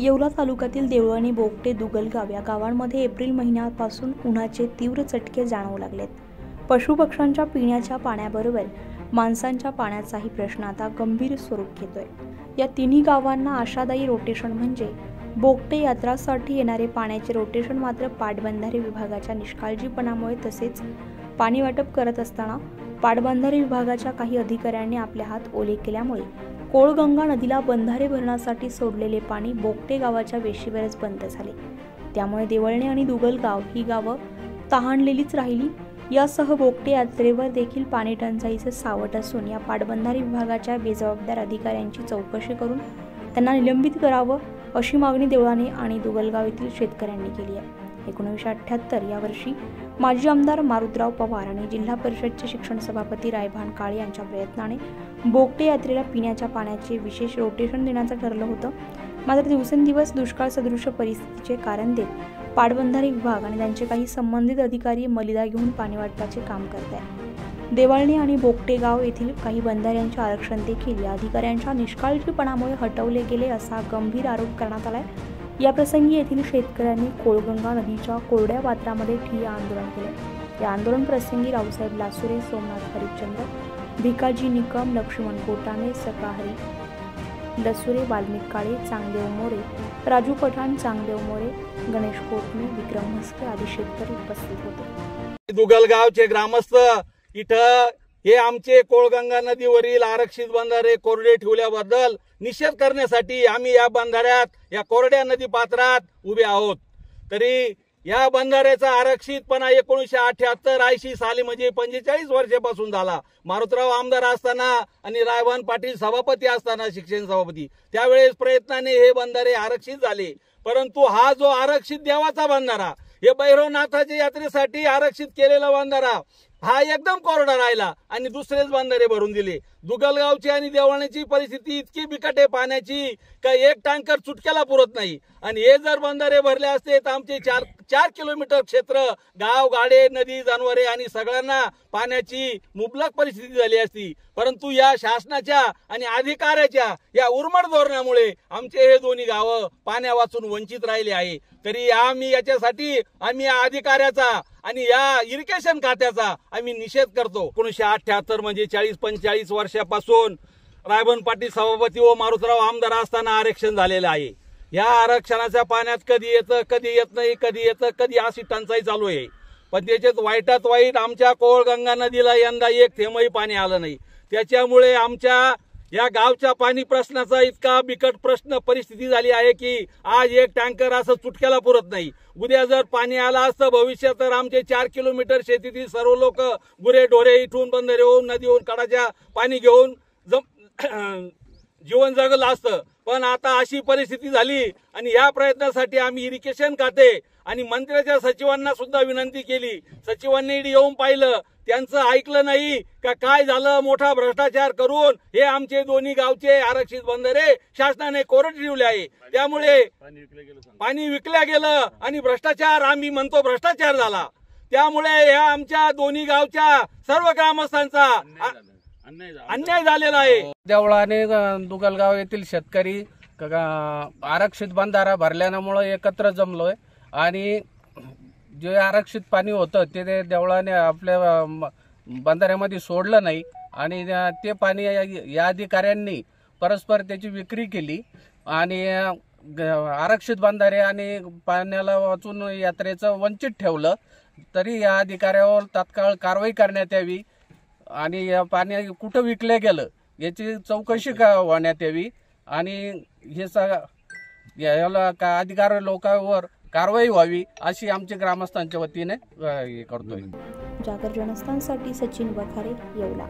येवला तालुक्यातील देवळणी, बोगटे, दुगलगाव या गावांमध्ये एप्रिल महिन्यापासून उन्हाचे तीव्र चटके जाणवू लागलेत। पशुपक्ष्यांच्या पिण्याच्या पाण्याबरोबर माणसांच्या पाण्याचाही प्रश्न आता गंभीर स्वरूप घेतोय। या तिन्ही गावांना आशादायी रोटेशन म्हणजे बोगटे यात्रासाठी येणारे पाण्याचे रोटेशन मात्र पाटबंधारे विभागाच्या निष्काळजीपणामुळे तसेच पाणी वाटप करत असताना पाटबंधारे विभागाच्या काही अधिकाऱ्यांनी आपले हात ओले केल्यामुळे कोळगंगा नदीला बंधारे भरण्यासाठी सोडलेले पाणी बोगटे गावाच्या वेशीवरच बंद झाले। त्यामुळे देवळणे आणि दुगलगाव ही गावं तहानलेलीच राहिली। यासह बोगटे यात्रेवर देखील पाणी टंचाईचे सावट असून या पाटबंधारे विभागाच्या बेजबाबदार अधिकाऱ्यांची चौकशी करून त्यांना निलंबित करावं अशी मागणी देवळाणे आणि दुगलगाव येथील शेतकऱ्यांनी केली आहे। 1978 या वर्षी माजी आमदार मारुतराव पवार आणि जिल्हा परिषदचे शिक्षण सभापती रायभान काळे यांच्या प्रयत्नाने बोगटे यात्रेला पिण्याच्या पाण्याचे विशेष रोटेशन देण्याचं ठरलं होतं। मात्र दिवसेंदिवस दुष्काळ सदृश परिस्थितीचे कारण देत पाटबंधारे विभाग आणि त्यांचे काही संबंधित अधिकारी मलिदा घेऊन पाणी वाटपाचे काम करत आहेत। देवळणी आणि बोगटे गाव येथील काही बंधाऱ्यांचे आरक्षण देखील या अधिकाऱ्यांच्या निष्काळजीपणामुळे हटवले गेले असा गंभीर आरोप करण्यात आलाय। या प्रसंगी येथील शेतकऱ्यांनी कोळगंगा नदीच्या कोरड्या पात्रामध्ये ठिय्या आंदोलन केले। या आंदोलन प्रसंगी रावसाहेब लासुरे, सोमनाथ हरिश्चंद्र, भिकाजी निकम, लक्ष्मण कोटाणे, सकाहरी लसुरे, वाल्मिक काळे, चांगदेव मोरे, राजू पठाण, चांगदेव मोरे, गणेश कोटणे, विक्रम म्हस्के आदी शेतकरी उपस्थित होते। दुगलगावचे ग्रामस्थ इथं हे आमचे कोळगंगा नदीवरील आरक्षित बंधारे कोरडे ठेवल्याबद्दल निषेध करण्यासाठी आम्ही या बंधाऱ्यात, या कोरड्या नदी पात्रात उभे आहोत। तरी या बंधाऱ्याचा आरक्षितपणा 1978-80 साली म्हणजे 45 वर्षापासून झाला। मारुतराव आमदार असताना आणि रायभान पाटील सभापती असताना, शिक्षण सभापती, त्यावेळेस प्रयत्नाने हे बंधारे आरक्षित झाले। परंतु हा जो आरक्षित देवाचा बंधारा, हे भैरवनाथाच्या यात्रेसाठी आरक्षित केलेला बंधारा हा एकदम कोरडा राहिला आणि दुसरेच बंधारे भरून दिले। दुगलगावची आणि देवळणीची परिस्थिती इतकी बिकट आहे पाण्याची का एक टँकर चुटक्याला पुरत नाही। आणि हे जर बंधारे भरले असते तर आमचे 4 किलोमीटर क्षेत्र, गाव, गाडे, नदी, जनावरे आणि सगळ्यांना पाण्याची मुबलक परिस्थिती झाली असती। परंतु या शासनाच्या आणि अधिकाऱ्याच्या या उर्मट धोरणामुळे आमचे हे दोन्ही गावं पाण्या वाचून वंचित राहिले आहे। तरी आम्ही याच्यासाठी या अधिकाऱ्याचा आणि या इरिगेशन खात्याचा आम्ही निषेध करतो। 1978 म्हणजे 40-45 वर्षापासून रायभान पाटील सभापती व मारुतराव आमदार असताना आरक्षण झालेलं आहे। या आरक्षणाच्या पाण्यात कधी येतं, कधी येत नाही, कधी येतं, कधी अशी टंचाई चालू आहे। पण त्याच्यात वाईटात वाईट आमच्या कोळगंगा नदीला यंदा एक थेंबही पाणी आलं नाही। त्याच्यामुळे आमच्या या गावच्या पाणी प्रश्नाचा इतका बिकट प्रश्न परिस्थिती झाली आहे की आज एक टँकर असं चुटक्याला पुरत नाही। उद्या जर पाणी आलं असतं भविष्यात तर आमचे 4 किलोमीटर शेतीतील सर्व लोक गुरे ढोरे इथून बंधारे होऊन नदीहून कडाच्या पाणी घेऊन जीवन जगलं असतं। पण आता अशी परिस्थिती झाली आणि या प्रयत्नासाठी आम्ही इरिगेशन खाते आणि मंत्र्याच्या सचिवांना सुद्धा विनंती केली। सचिवांनी येऊन पाहिलं, त्यांचं ऐकलं नाही का काय झालं, मोठा भ्रष्टाचार करून हे आमचे दोन्ही गावचे आरक्षित बंधारे शासनाने कोरडे ठेवले आहे। त्यामुळे पाणी विकल्या गेलं आणि भ्रष्टाचार, आम्ही म्हणतो भ्रष्टाचार झाला। त्यामुळे या आमच्या दोन्ही गावच्या सर्व ग्रामस्थांचा अन्याय झालेला आहे। देवळाणे दुगलगाव येथील शेतकरी आरक्षित बंधारा भरल्यामुळे एकत्र जमलोय आणि जे आरक्षित पाणी होतं ते देवळाने आपल्या बंधाऱ्यामध्ये सोडलं नाही आणि ते पाणी या अधिकाऱ्यांनी परस्पर त्याची विक्री केली आणि आरक्षित बंधारे आणि पाण्याला वाचून यात्रेचं वंचित ठेवलं। तरी या अधिकाऱ्यावर तात्काळ कारवाई करण्यात यावी आणि या पाणी कुठं विकलं गेलं याची चौकशी होण्यात यावी आणि हे याला अधिकार लोकांवर कारवाई व्हावी अशी आमच्या ग्रामस्थांच्या वतीने हे करतोय। जागर जनस्थानसाठी सचिन वखारे, येवला।